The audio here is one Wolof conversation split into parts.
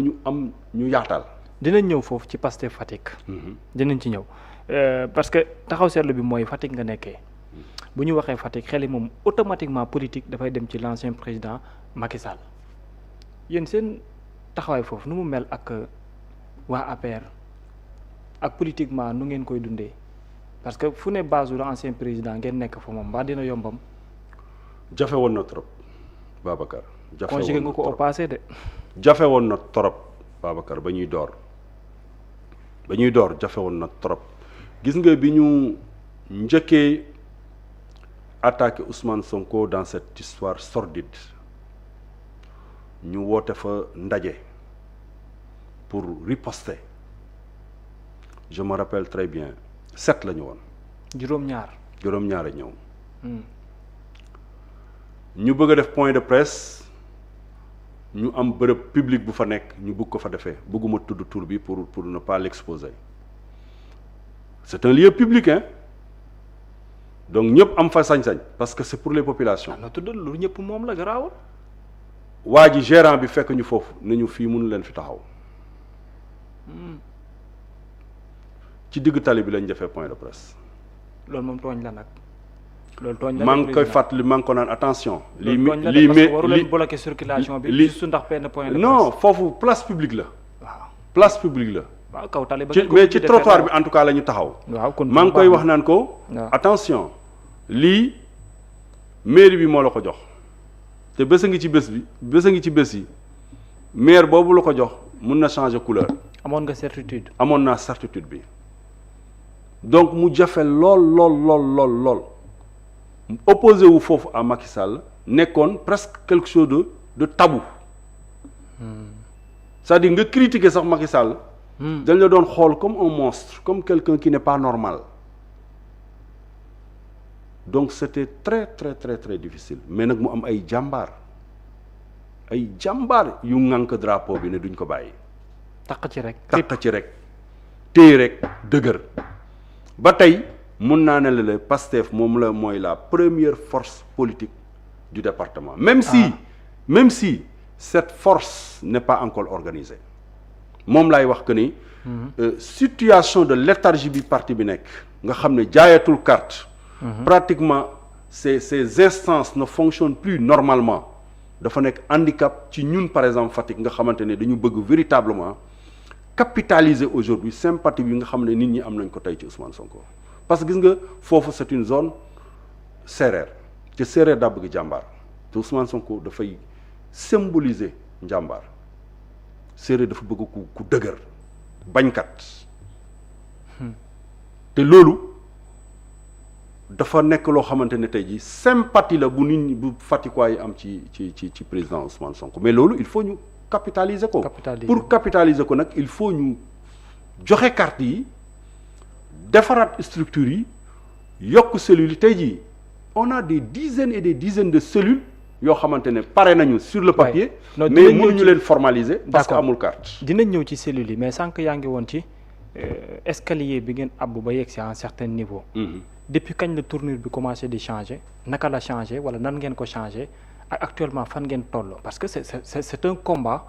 ñu am ñu yaatal. dinañ ñëw foofu ci Pastef Fatick. dinañ ci ñëw parce que taxaw seetlu bi mooy Fatick nga nekkee bu ñu waxee Fatick xel yi moom automatiquement politique dafay dem ci l'ancien président Macky Sall yéen seen taxawaay foofu nu mu mel ak waa APR ak politiquement nu ngeen koy dundee parce que fu ne base du ancien président ngeen nekk fa moom mbaa dina yombam. jafe woon na trop Babacar. jafe woon na trop conjugué nga ko au passé de. jafe woon na trop Babacar ba ñuy door jafe woon na trop gis nga bi ñu njëkkee attaqué Ousmane Sonko dans cette histoire sordide ñu woote fa ndaje pour riposter je me rappelle très bien 7 la ñu woon. juróom-ñaar a ñëw. ñu bëgg a def point de presse ñu am bërëb public bu fa nekk ñu bëgg ko fa defee bëgguma tudd tur bi pour ne pas l'exposer c'est un lieu public hein donc ñëpp am fa sañ-sañ parce que c'est pour les populations. na tudd lu ñëpp moom la garaawul. waa ji gérant bi fekk ñu foofu nañu fii mënu leen fi taxaw ci digg tali bi lañ defee point de presse. loolu moom tooñ la nag. loolu tooñ la maa ngi koy fàttali maa ngi ko naan attention. lii mais waru leen bloquer circulation bi. juste ndax benn point de presse. non foofu place publique la. waaw place publique la. waaw kaw tali ba mais ci trottoir bi en tout cas la ñu taxaw. waaw kon maa ngi koy wax naan ko. attention lii mairie bi moo la ko jox. te bés a ngi ci bés yi maire boobu la ko jox mun na changer couleur. amoon nga certitude. amoon naa certitude bi donc mu jafe lool. opposé wu foofu à Macky Sall nekkoon presque quelque chose de tabou. C'est-à-dire nga critiquer sax Macky Sall. dañ la doon xool comme un monstre comme quelqu'un qui n'est pas normal. donc c'était très difficile mais nag mu am ay jàmbaar yu ŋànk drapeau bi ne duñ ko bàyyi. takk ci rek téye rek dëgër ba tey mun naa ne la Pastef moom la mooy la première force politique du département même si cette force n'est pas encore organisée moom laay wax que ni situation de léthargie bi parti bi nekk nga xam ne jaayatul carte. Pratiquement ces instances ne fonctionnent plus normalement dafa nekk handicap ci ñun par exemple Fatick nga xamante ne dañu bëgg véritablement capitaliser aujourd'hui sympathie bi nga xam ne nit ñi am nañ ko tey ci Ousmane Sonko parce que gis nga foofu c'est une zone séeréer te séeréer daa bëgg jàmbaar te Ousmane Sonko dafay symboliser njàmbaar séeréer dafa bëgg ku dëgër bañkat te loolu dafa nekk loo xamante ne tey jii sympathie la bu nit ñi bu Fatickwa yi am ci président Ousmane Sonko mais loolu il faut ñu capitaliser ko. pour capitaliser ko nag il faut ñu joxe carte yi defaraat structures yi yokk cellules yi tey jii on a des dizaines et des dizaines de cellules yoo xamante ne pare nañu sur le papier. mais mënuñu leen formaliser. parce que amul carte. dinañ ñëw ci cellules yi mais sànq yaa ngi woon ci escalier bi ngeen abbu ba yegg si à un certain niveau. depuis kañ la tournure bi commencé di changer naka la changer wala nan ngeen ko changer ak actuellement fan ngeen toll parce que c'est un combat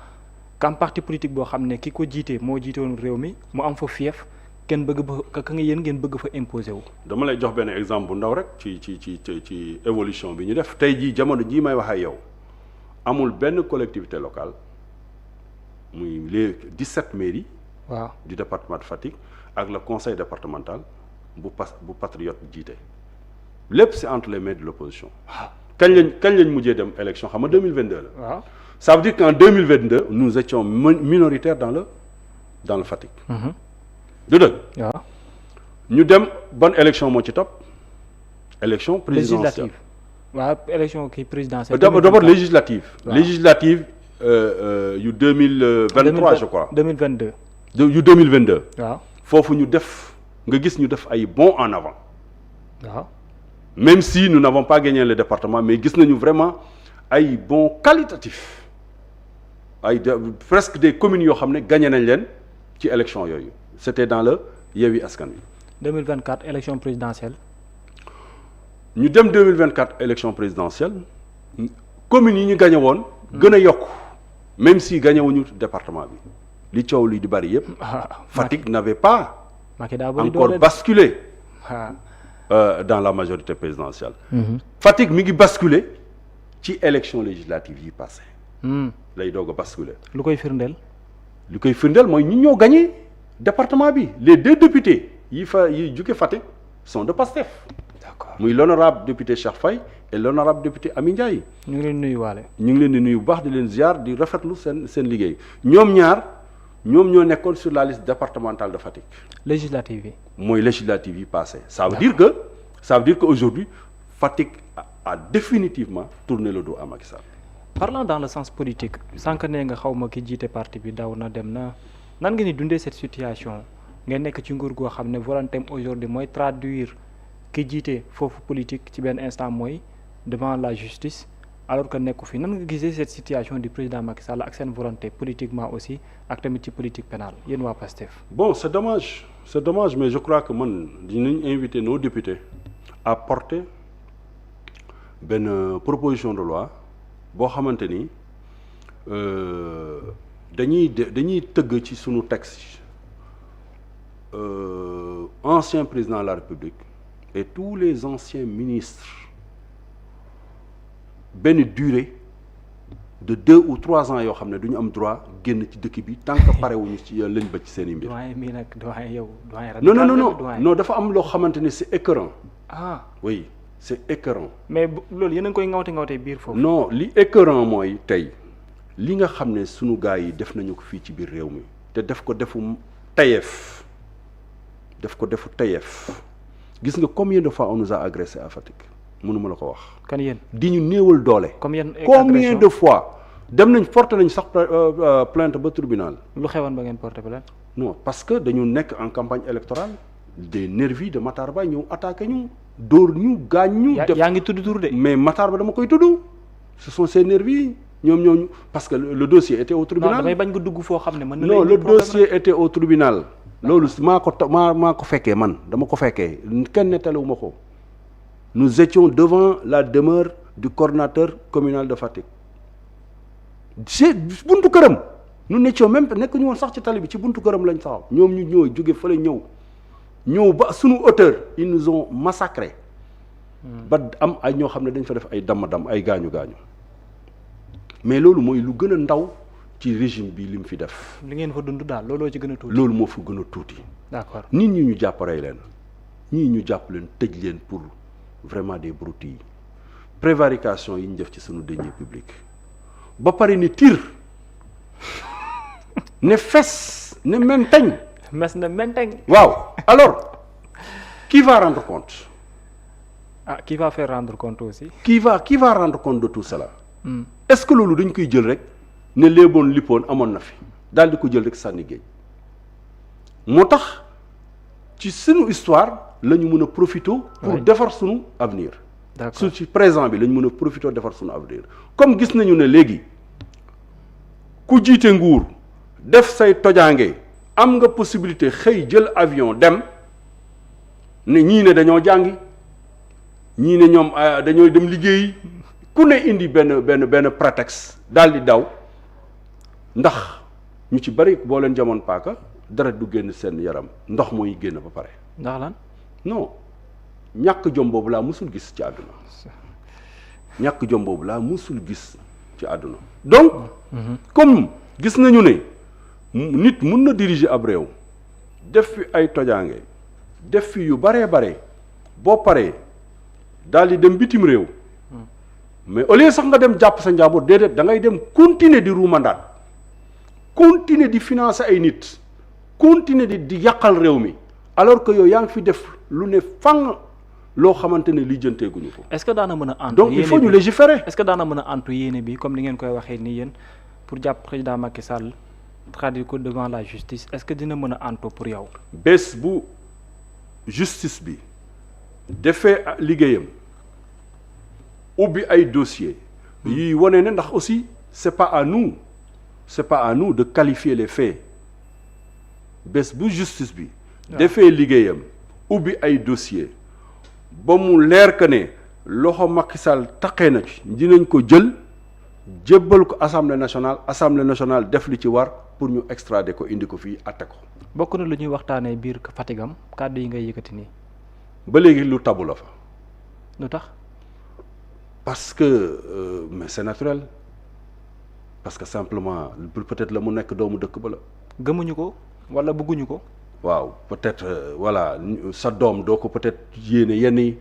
qu'un parti politique boo xam ne ki ko jiite moo jiite woon réew mi mu am fa fief kenn bëgg ba ka nga yéen ngeen bëgg fa imposer wu. dama lay jox benn exemple bu ndaw rek ci évolution bi ñu def tey jii jamono jii may wax ak yow amul benn collectivité locale muy les 17 mairies. waaw du département de Fatick ak le conseil départemental. bu patriote jiite lépp c'est entre les mains de l'opposition. kañ lañ mujjee dem élection xam nga 2022 la. waaw ça veut dire qu'en 2022 nous étions minoritaires dans le Fatick. du dëgg. waaw ñu dem ban élection moo ci topp. élection présidentielle waaw élection kii présidentielle. d'abord législative. waaw législative yu 2023 je crois. 2022. yu 2022. waaw foofu ñu def. nga gis ñu def ay bond en avant. waaw même si nous n'avons pas gagné le département mais gis nañu vraiment ay bond qualitatif presque des communes yoo xam ne gagné nañ leen ci élection yooyu c'était dans le Yewwi Askan Wi. 2024 élection présidentielle. ñu dem 2024 élection présidentielle communes yi ñu gagné woon. gën a yokk même si gagné wuñu département bi li coow li di bari yëpp. Fatick n'avait pas encore basculé dans la majorité présidentielle. Fatick mi ngi basculé ci élection législative yi passé lay doog a basculé. lu koy firndeel. li koy firndeel mooy ñi ñoo gagné département bi les 2 députés yi jóge Fatick sont de Pastef. D'accord muy l'honorable député Cheikh Faye et l'honorable député Ami Ndiaye. ñu ngi leen di nuyuwaale. ñu ngi leen di nuyu bu baax di leen ziar di rafetlu seen liggéey ñoom ñoo nekkoon sur la liste départementale de Fatick. législative yi. mooy législative yi passé ça veut dire que aujourd'hui Fatick a définitivement tourné le dos à Macky Sall. Parlant dans le sens politique sànq nee nga xaw ma ki jiite parti bi daw na dem na nan nga ni dundee cette situation ngeen nekk ci nguur goo xam ne volonté aujourd'hui mooy traduire ki jiite foofu politique ci benn instant mooy devant la justice alors que nekku fi nan nga gisee cette situation du président Macky Sall ak seen volonté politiquement aussi ak tamit ci politique pénale yéen waa PASTEF. Bon c'est dommage mais je crois que man dinañ inviter nos députés à porter benn proposition de loi boo xamante ni dañuy tëgg ci sunu texte ancien président de la République et tous les anciens ministres benn durée de 2 ou 3 ans yoo xam ne du ñu am droit génn ci dëkk bi tant que parewuñu ci lañ ba ci seen i mbir. doyen mii nag doyen yow. non dafa am loo xamante ni c'est écœurant. Ah oui c'est écœurant. mais loolu yéen a ngi koy ngawte biir foofu. non li écœurant mooy tey li nga xam ne sunu gars yi def nañu ko fii ci biir réew mi te def ko defu tayeef gis nga combien de fois on nous a agressé à Fatick mënuma la ko wax. kan yéen di ñu néewal doole. combien de fois dem nañ porté nañ sax plainte ba tribunal. lu xewoon ba ngeen porté plainte. non parce que dañu nekk en campagne électorale des nervis de Matar Ba ñëw attaqué ñu dóor ñu gaañ ñu. yaa ngi tudd tur de. mais Matar Ba dama koy tudd ce sont ces nervis ñoom ñooñu parce que le dossier était au tribunal. non damay bañ nga dugg foo xam ne mën na. non le dossier était au tribunal. loolu maa ko fekkee man dama ko fekkee kenn nettaliwuma ko. nous étions devant la demeure du coordonnateur communal de Fatick ci buntu këram nous n'étions même nekk ñu woon sax ci tali bi ci buntu këram lañ taxaw ñoom ñu ñëw jóge fële ñëw ba suñu hauteur ils nous ont massacré ba am ay ñoo xam ne dañ fa def ay damm-damm ay gaañu mais loolu mooy lu gën a ndaw ci régime bi li mu fi def. li ngeen fa dund daal looloo ci gën a tuuti. loolu moo fa gën a tuuti. d'accord nit ñi ñu jàpp rey leen ñii ñu jàpp leen tëj leen pour vraiment des broutilles prévarication yi ñu def ci sunu deniers publics ba pare ni tir ne fes ne menteñ. mes na menteñ. waaw alors qui va rendre compte. Qui va faire rendre compte aussi. Qui va rendre compte de tout cela. Est-ce que loolu dañ koy jël rek ne léeboon lippoon amoon na fi daal di ko jël rek sànni géej moo tax ci sunu histoire la ñu mën a profiter pour defar sunu avenir. d'accord ci présent bi la ñu mën a profiter defar sunu avenir comme gis nañu ne léegi ku jiite nguur def say tojaange am nga possibilité xëy jël avion dem ne ñii ne dañoo jàngi ñii ne ñoom dañoo dem liggéeyi ku ne indi benn prétexte daal di daw ndax ñu ci bari boo leen jamoon paaka dara du génn seen yaram ndox mooy génn ba pare. ndax lan. non ñàkk jom boobu laa musul gis ci àdduna ñàkk jom boobu laa musul gis ci àdduna donc comme gis nañu ne nit mun na diriger ab réew def fi ay tojaange def fi yu baree bare boo paree daal di dem bitim réew mais au lieu sax nga dem jàpp sa njaboot déedéet da ngay dem continuer di ruumandaat continuer di financer ay nit continuer di yàqal réew mi alors que yow yaa ngi fi def lu ne fang loo xamante ne lijjanteeguñu ko. est-ce que daana mën a antu donc il faut ñu légiférer. est-ce que daana mën a antu yéene bi comme ni ngeen koy waxee nii yéen pour jàpp président Macky Sall traduire ko devant la justice est-ce que dina mën a antu pour yow. bés bu justice bi defee liggéeyam ubbi ay dossiers. yi wane ne ndax aussi c'est pas à nous de qualifier les faits bés bu justice bi. defee liggéeyam ubbi ay dossiers ba mu leer que ne loxo Macky Sall taqee na ci dinañ ko jël jébbal ko assemblée nationale def li ci war pour ñu extrader ko indi ko fii atte ko. bokk na lu ñuy waxtaanee biir Fatigam kàddu yi ngay yëkkati nii. ba léegi lu tabu la fa. lu tax. parce que mais c'est naturel parce que simplement peut-être la mu nekk doomu dëkk ba la. gëmuñu ko wala bëgguñu ko. waaw peut-être voilà sa doom doo ko peut-être yéene yenn yi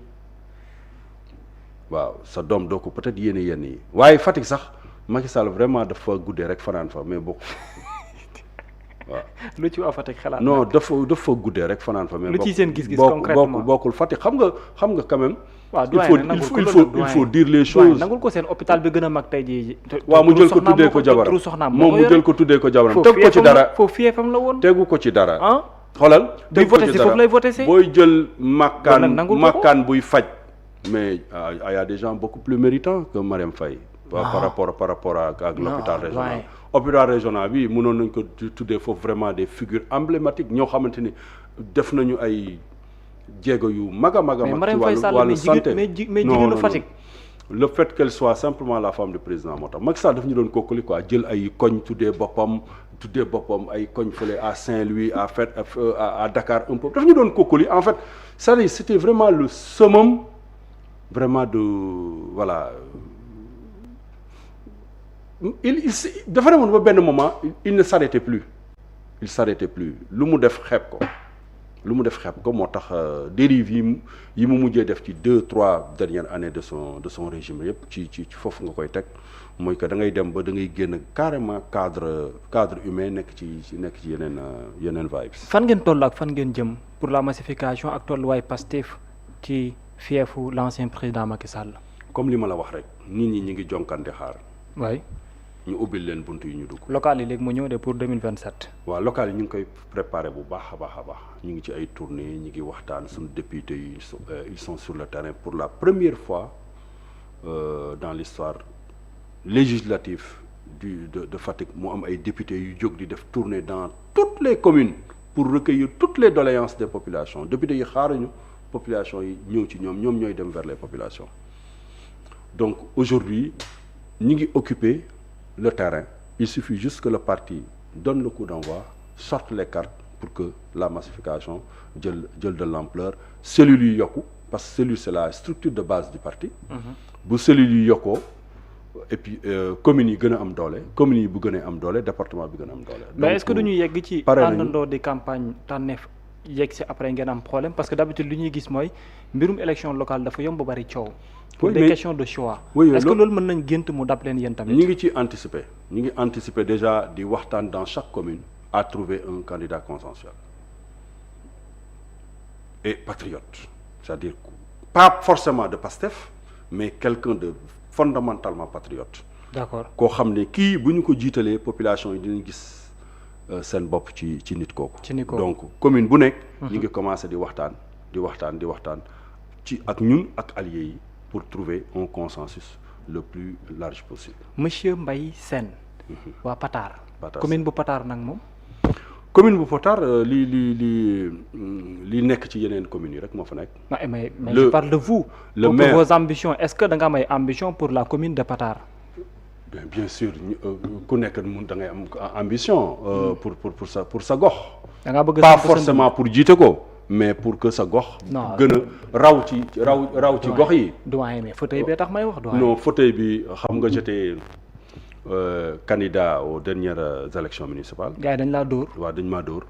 waaw sa doom doo ko peut-être yéene yenn yi waaye Fatick sax Macky Sall vraiment dafa guddee rek fanaan fa mais bokk waaw. lu ci waa Fatick xalaat non dafa guddee rek fanaan fa mais. lu ci seen gis-gis concrètement bokkul Fatick xam nga quand même. waaw il faut dire les choses. nangul ko seen hôpital bi gën a mag tey jii. waaw mu jël ko tuddee ko jabaram moom mu jël ko tuddee ko jabaram tegu ko ci dara foofu fiefam la woon. tegu ko ci dara. ah xoolal buy voté si foofu lay voté si. booy jël makkaan buy faj. mais y a des gens beaucoup plus méritants que Marième Faye. par rapport ak l'hôpital régional. hôpital régional bi mënoon nañ ko tuddee foofu vraiment des figures emblématiques ñoo xamante ni def nañu ay jéego yu mag a mag ci wàllu santé mais jigéenu Fatick. le fait qu'elle soit simplement la femme du président moo tax Macky Sall daf ñu doon kokkali quoi jël ay koñ tuddee boppam ay koñ fële à Saint-Louis à Dakar un peu daf ñu doon kokkali en fait c'est-à-dire c'était vraiment le summum vraiment de voilà il dafa demoon ba benn moment il ne s'arrêtait plus lu mu def xeeb ko moo tax dérive yi mu mujjee def ci 2-3 dernières années de son régime yëpp ci foofu nga koy teg mooy que da ngay dem ba da ngay génn carrément cadre humain nekk ci yeneen vibes. fan ngeen toll ak fan ngeen jëm pour la massification ak tolluwaay Pastef ci fiefu l'ancien président Macky Sall. comme li ma la wax rek nit ñi ngi jonkante xaar. waay. ñu ubbil leen bunt yi ñu dugg. local yi léegi mu ñëw de pour 2027. waaw local yi ñu ngi koy préparé bu baax a baax ñu ngi ci ay tournées ñu ngi waxtaan suñu députés yi ils sont sur le terrain pour la première fois dans l'histoire législative de Fatick mu am ay députés yu jóg di def tournée dans toutes les communes pour recueillir toutes les doléances des populations députés yi xaaruñu population yi ñëw ci ñoom ñooy dem vers les populations donc aujourd'hui ñu ngi occuper le terrain il suffit juste que le parti donne le coup d'envoi sorte les cartes pour que la massification jël de l'ampleur cellules yi yokku parce que cellule c'est la structure de base du parti bu cellules yi yokkoo et puis communes yi gën a am doole communes yi bu gën a am doole département bi gën a am doole. mais est-ce que duñu yegg ci àndandoo di campagne tànneef yegg si après ngeen am problème parce que d'habitude li ñuy gis mooy mbirum élection locale dafa yomb bari coow. pour des questions de choix. est-ce que loolu mën nañ gént mu dab leen yéen tamit. ñu ngi anticiper déjà di waxtaan dans chaque commune à trouver un candidat consensuel et patriote c'est-à-dire pas forcément de Pastef mais quelqu'un de fondamentalement patriote. d'accord koo xam ne kii bu ñu ko jiitalee population yi dinañ gis seen bopp ci nit kooku. donc commune bu nekk. ñu ngi commencer di waxtaan ci ak ñun ak alliés yi. pour trouver un consensus le plus large possible. Monsieur Mbaye Sène. waa Patar. commune bu Patar nag moom. commune bu Patar li nekk ci yeneen communes yi rek moo fa nekk. mais je parle de vous. le maire pour vos ambitions est-ce que da nga am ay ambition pour la commune de Patar. bien sûr ku nekk da ngay am ambition. pour sa gox. da ngaa bëgg pas forcément pour jiite ko. mais pour que sa gox. gën a raw ci gox yi. doyen mais fauteuil bee tax may wax doyen. non fauteuil bi xam nga j'étais candidat aux dernières élections municipales. gars yi dañ laa dóor. waaw dañ maa dóor.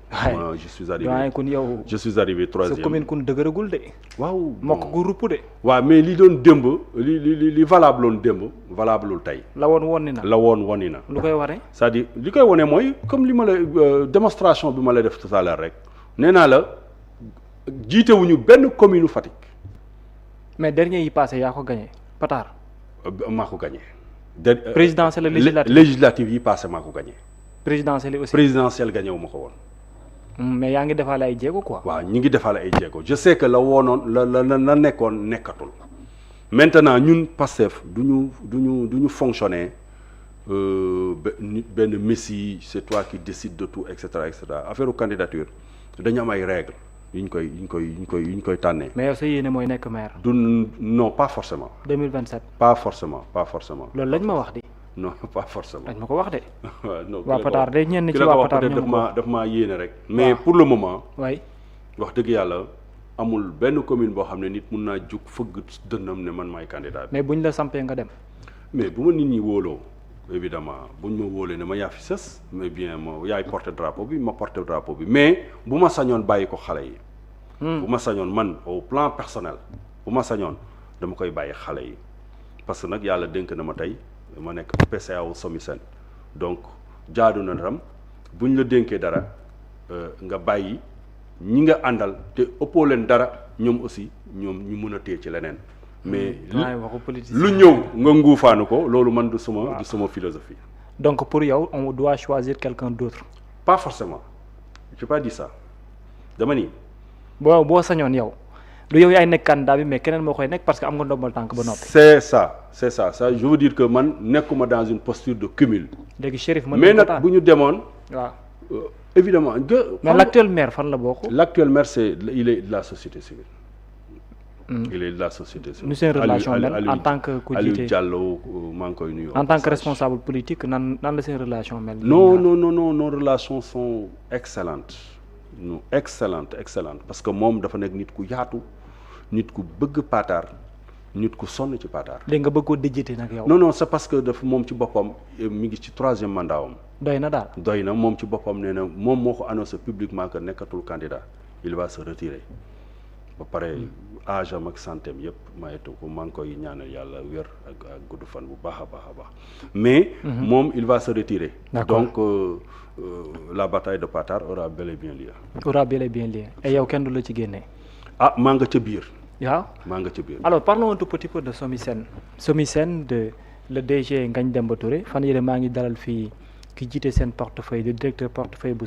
je suis arrivé doyen kun yow. je suis arrivé troisième. sa commune kun dëgëragul de. waaw mokk gu rupp de. waaw mais li doon démb li valable woon démb valableul tey. la woon woni na. lu koy waree. c'est-à-dire li koy wane mooy comme li ma la démonstration bi ma la def tout à l'heure rek nee naa la. jiitewuñu benn commune u Fatick. mais dernier yi passé yaa ko gagné Patar. maa ko gagné. présidentielle législative yi passé maa ko gagné. présidentielle yi aussi. présidentielle gagné wu ma ko woon. mais yaa ngi defaale ay jéego quoi. waaw ñi ngi defaale ay jéego je sais que la woonoon la nekkoon nekkatul. maintenant ñun Pastef du ñu fonctionner benn messie c'est toi qui décides de tout et cetera affaire candidature dañu am ay règles. yu ñu koy tànnee. mais yow sa yéene mooy nekk maire. non pas forcément. 2027. pas forcément. loolu lañ ma wax di. non pas forcément. dañ ma ko wax de. waaw non waa Pataar de ñenn ci ki la waa ko wax Pataar peut-être ñoo daf maa yéene rek. mais waaw. pour le moment. waay wax dëgg yàlla amul benn commune boo xam ne nit mun naa jug fëgg dënnam ne man maay candidat bi. mais buñ la sampee nga dem. mais bu ma nit ñi wóoloo évidemment buñ ma wóolee ne ma yaa fi sës mais bien ma yaay porté drapeau bi ma porté drapeau bi mais bu ma sañoon bàyyi ko xale yi. bu ma sañoon man au plan personnel bu ma sañoon dama koy bàyyi xale yi parce que nag yàlla dénk na ma tey ma nekk PCA wu SOMISEN donc jaadu na tam buñ la dénkee dara nga bàyyi ñi nga àndal te ëppoo leen dara ñoom aussi ñoom ñu mën a téye ci leneen. mais waxu politicien lu ñëw nga nguufaanu ko loolu man du sama philosophie. donc pour yow on doit choisir quelqu'un d'autre. pas forcément j'ai pas dit ça dama ni. boo sañoon yow du yow yaay nekk candidat bi mais keneen moo koy nekk parce que am nga ndombal tànk ba noppi. c'est ça je veux dire que man nekkuma dans une posture de cumul. léegi Chérif mais nag bu ñu demoon. waaw évidemment mais l'actuel maire fan la bokk. l'actuel maire il est de la société civile. il est de la société civile. nu seen relation mel en tant que ku jiite Aliou Diallo maa ngi koy nuyu. en tant que responsable politique nan la seen relation mel. non nos relations sont excellentes. excellente parce que moom dafa nekk nit ku yaatu nit ku bëgg Pataar nit ku sonn ci Pataar. léegi nga bëgg koo déjjate nag yow. non c'est parce que dafa moom ci boppam mi ngi ci 3e mandat am. doy na daal. doy na moom ci boppam nee na moom moo ko annoncé publiquement que nekkatul candidat il va se retirer ba pare âge am ak santé am yëpp mayetu ko maa ngi koy ñaanal yàlla wér ak gudd fan bu baax a baax mais moom il va se retirer. donc la bataille de Pataar aura bel et bien lieu. aura bel et bien lieu et yow kenn du la ci génne. ah maa nga ca biir. waaw maa nga ca biir. alors parlons un tout petit peu de SOMISEN de le DG Ngagne Demba Touré fan yële maa ngi dalal fii ki jiite seen portefeuille de directeur portefeuille bu